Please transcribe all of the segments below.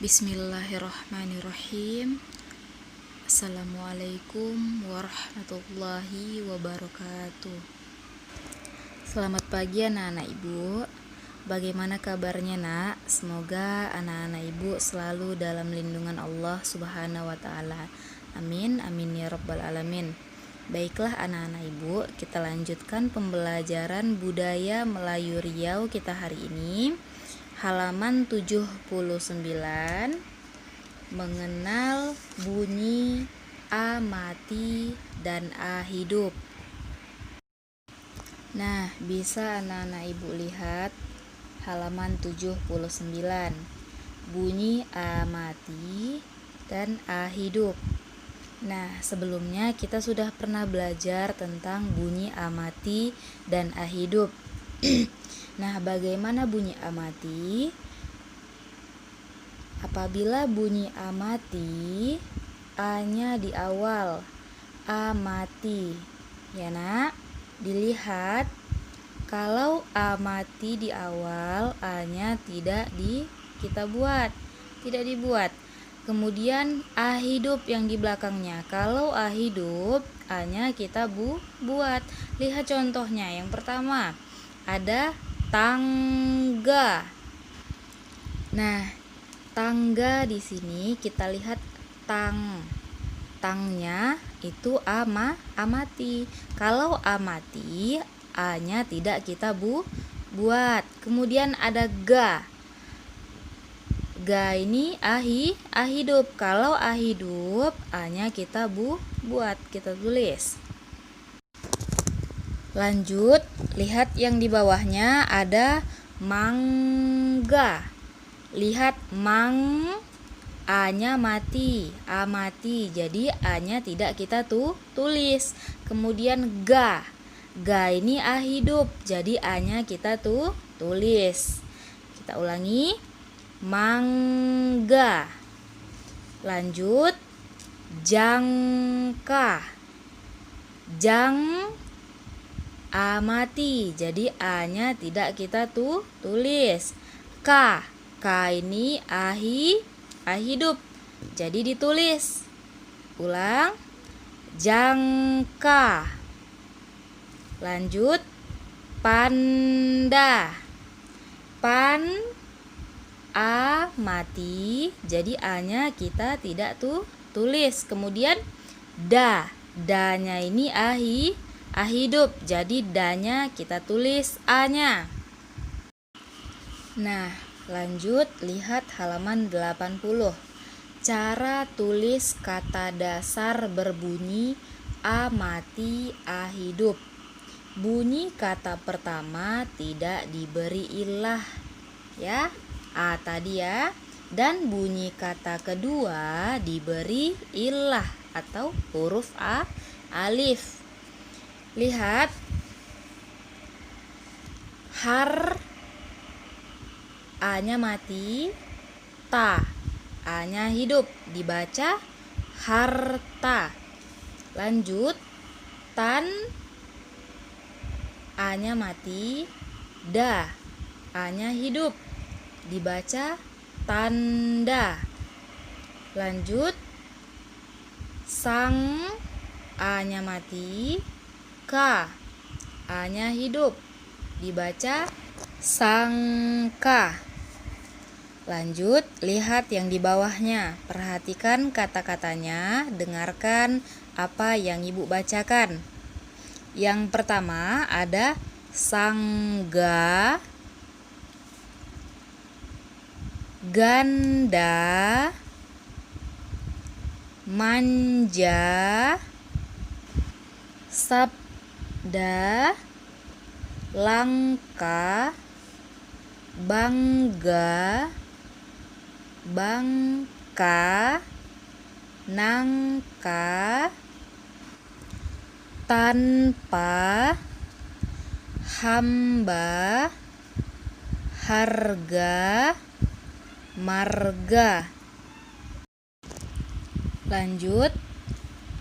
Bismillahirrahmanirrahim. Assalamualaikum warahmatullahi wabarakatuh. Selamat pagi anak-anak ibu. Bagaimana kabarnya nak? Semoga anak-anak ibu selalu dalam lindungan Allah subhanahu wa ta'ala. Amin, amin ya rabbal alamin. Baiklah anak-anak ibu, kita lanjutkan pembelajaran budaya Melayu Riau kita hari ini. Halaman 79, mengenal bunyi A mati dan A hidup. Nah, bisa anak-anak ibu lihat halaman 79, bunyi A mati dan A hidup. Nah, sebelumnya kita sudah pernah belajar tentang bunyi A mati dan A hidup. Nah, bagaimana bunyi A mati? Apabila bunyi A mati, A-nya di awal, A mati. Ya nak, dilihat kalau A mati di awal, A-nya tidak dibuat. Kemudian A hidup yang di belakangnya. Kalau A hidup, A-nya kita buat. Lihat contohnya. Yang pertama, ada tangga. Nah, tangga di sini kita lihat tangnya itu A mati. Kalau A mati, A-nya tidak kita buat. Kemudian ada ga. Ga ini A hidup. Kalau A hidup, A-nya kita buat, kita tulis. Lanjut, lihat yang di bawahnya ada mangga. Lihat A-nya mati, A mati. Jadi A-nya tidak kita tulis. Kemudian ga ini A hidup. Jadi A-nya kita tulis. Kita ulangi, mangga. Lanjut, jangka. A mati, jadi A-nya tidak kita tulis. K ini A hidup, jadi ditulis. Ulang, jangka. Lanjut, panda. A mati, jadi A-nya kita tidak tulis. Kemudian da-nya ini A hidup, jadi da-nya kita tulis A-nya. Nah, lanjut lihat halaman 80. Cara tulis kata dasar berbunyi A mati, A hidup. Bunyi kata pertama tidak diberi ilah, ya, A tadi ya. Dan bunyi kata kedua diberi ilah atau huruf alif. Lihat, A-nya mati, A-nya hidup, dibaca harta. Lanjut, A-nya mati, A-nya hidup, dibaca tanda. Lanjut, sang, A-nya mati, A-nya hidup, dibaca sangka. Lanjut, lihat yang di bawahnya. Perhatikan kata-katanya, dengarkan apa yang ibu bacakan. Yang pertama ada sangga, ganda, manja, sabda, langka, bangga, bangka, nangka, tanpa, hamba, harga, marga. Lanjut,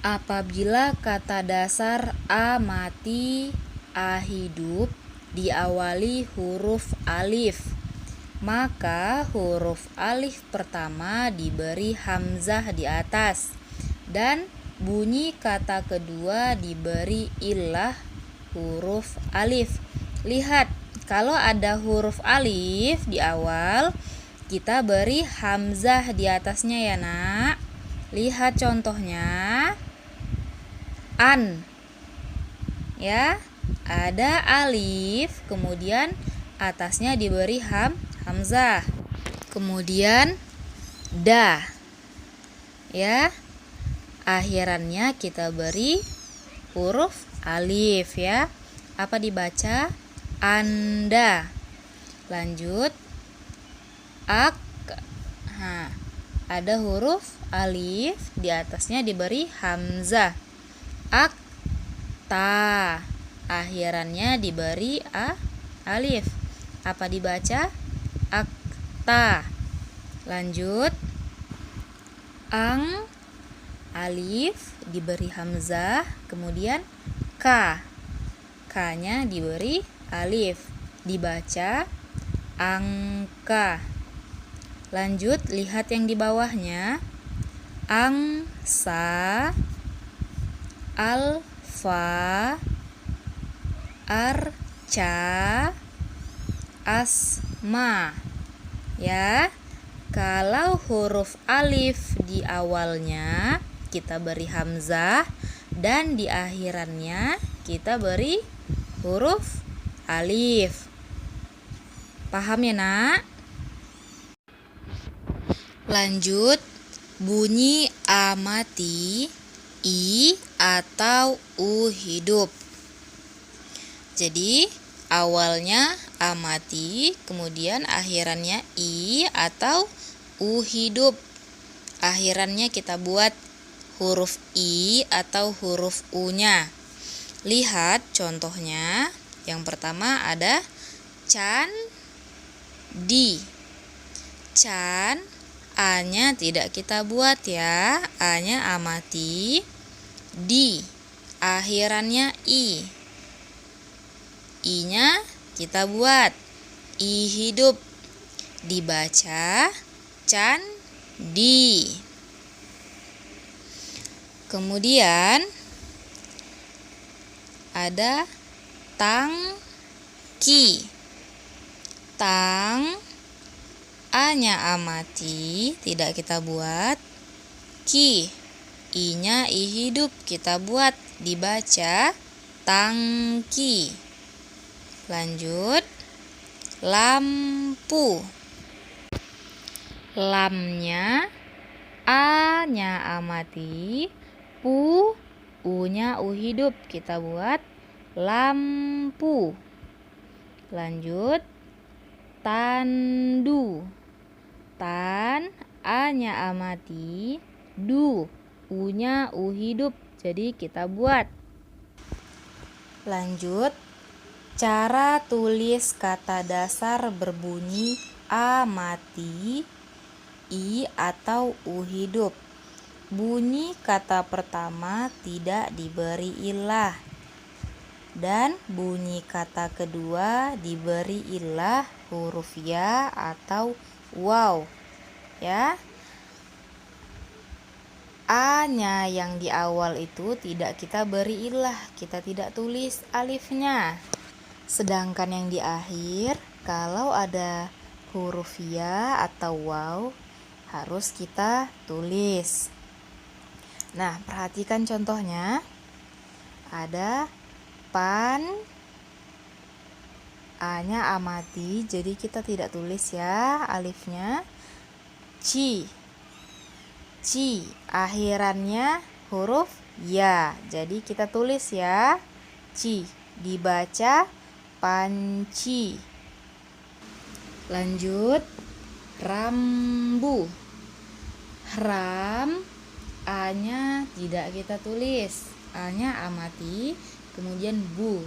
apabila kata dasar A mati, A hidup diawali huruf alif, maka huruf alif pertama diberi hamzah di atas dan bunyi kata kedua diberi illah huruf alif. Lihat, kalau ada huruf alif di awal, kita beri hamzah di atasnya ya nak. Lihat contohnya. An. Ya, ada alif, kemudian atasnya diberi hamzah. Kemudian da. Ya. Akhirannya kita beri huruf alif ya. Apa dibaca? Anda. Lanjut. Ak. Ada huruf alif, di atasnya diberi hamzah. Akta. Akhirannya diberi alif. Apa dibaca? Akta. Lanjut. Ang. Alif diberi hamzah, kemudian ka. Ka-nya diberi alif. Dibaca angka. Lanjut, lihat yang di bawahnya. Angsa, alfa, arca, asma. Ya. Kalau huruf alif di awalnya kita beri hamzah dan di akhirannya kita beri huruf alif. Paham ya nak? Lanjut, bunyi amati, i atau u hidup. Jadi awalnya amati, kemudian akhirannya i atau u hidup. Akhirannya kita buat huruf i atau huruf u-nya. Lihat contohnya. Yang pertama ada candi. Can, a-nya tidak kita buat ya. A-nya amati. Di, akhirannya i. I-nya kita buat. I hidup. Dibaca candi. Kemudian ada tangki. Tang, a-nya amati, tidak kita buat. Ki, i-nya i hidup, kita buat. Dibaca tangki. Lanjut, lampu. Lamnya, a-nya amati, u-nya u hidup, kita buat lampu. Lanjut, tandu. Tan, a-nya amati, u-nya u hidup, jadi kita buat. Lanjut, cara tulis kata dasar berbunyi amati, i atau u hidup. Bunyi kata pertama tidak diberi illah dan bunyi kata kedua diberi illah huruf ya atau waw ya. A-nya yang di awal itu tidak kita beri illah, kita tidak tulis alifnya. Sedangkan yang di akhir kalau ada huruf ya atau waw harus kita tulis. Nah, perhatikan contohnya. Ada pan, a-nya amati, jadi kita tidak tulis ya alifnya. Ci, akhirannya huruf ya, jadi kita tulis ya. Ci, dibaca panci. Lanjut, rambu. Ram, a-nya tidak kita tulis, a-nya amati, kemudian bu,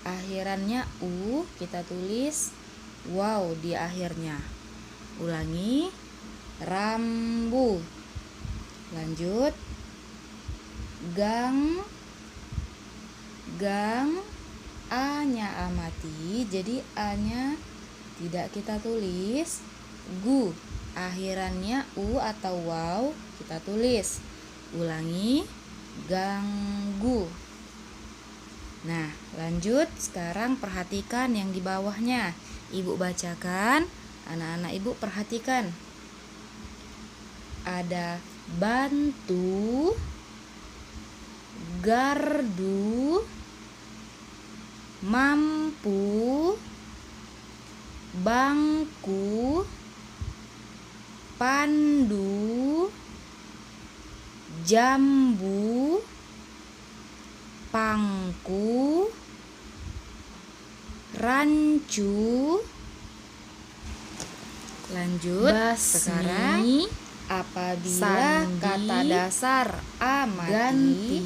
akhirannya u, kita tulis waw di akhirnya. Ulangi, rambu. Lanjut, gang, a-nya amati, jadi a-nya tidak kita tulis. Gu, akhirannya u atau waw, kita tulis. Ulangi, ganggu. Nah, lanjut. Sekarang perhatikan yang di bawahnya. Ibu bacakan, anak-anak ibu perhatikan. Ada bantu, gardu, mampu, bangku, pandu, jambu, pangku, rancu. Lanjut. Sekarang apabila sandi, kata dasar amati, ganti,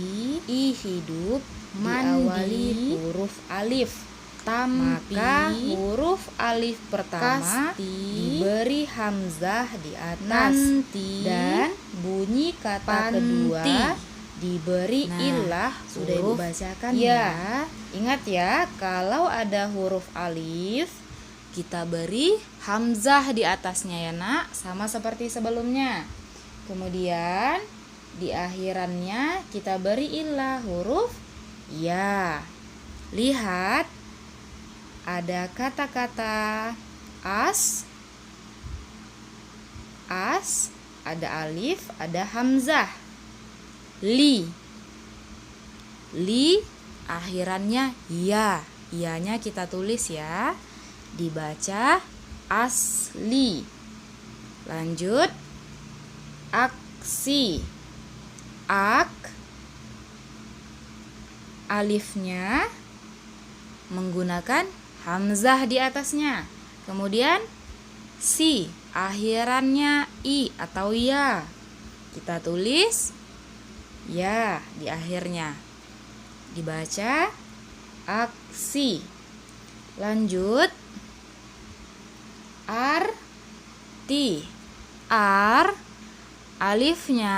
i hidup mandi, diawali huruf alif, tampi, maka huruf alif pertama kasti, diberi hamzah di atas, nanti, dan bunyi kata panti, kedua diberi nah, ilah. Sudah ibu huruf bacakan ya. Ingat ya, kalau ada huruf alif kita beri hamzah di atasnya ya nak, sama seperti sebelumnya. Kemudian di akhirannya kita beri ilah huruf ya. Lihat, ada kata-kata as, ada alif, ada hamzah. Li, akhirannya ya. Ianya kita tulis ya, dibaca asli. Lanjut, aksi, alifnya menggunakan hamzah di atasnya. Kemudian si, akhirannya i atau ya, kita tulis ya di akhirnya, dibaca aksi. Lanjut, arti, alifnya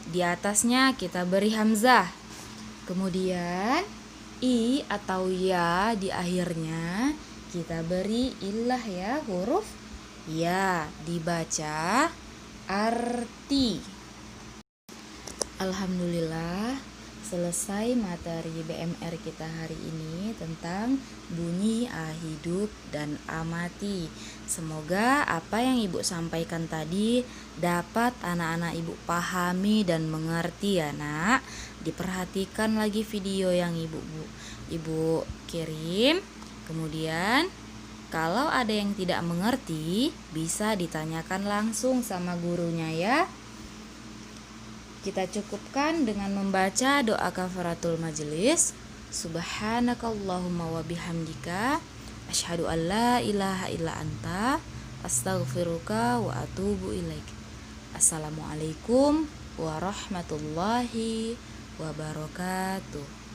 di atasnya kita beri hamzah. Kemudian i atau ya di akhirnya kita beri ilah ya, huruf ya, dibaca arti. Alhamdulillah, selesai materi BMR kita hari ini tentang bunyi a hidup dan amati. Semoga apa yang ibu sampaikan tadi dapat anak-anak ibu pahami dan mengerti ya nak. Diperhatikan lagi video yang ibu kirim. Kemudian kalau ada yang tidak mengerti bisa ditanyakan langsung sama gurunya ya. Kita cukupkan dengan membaca doa kafaratul majelis. Subhanakallahumma wa bihamdika asyhadu an la ilaha illa anta astaghfiruka wa atubu ilaik. Assalamualaikum warahmatullahi wabarakatuh.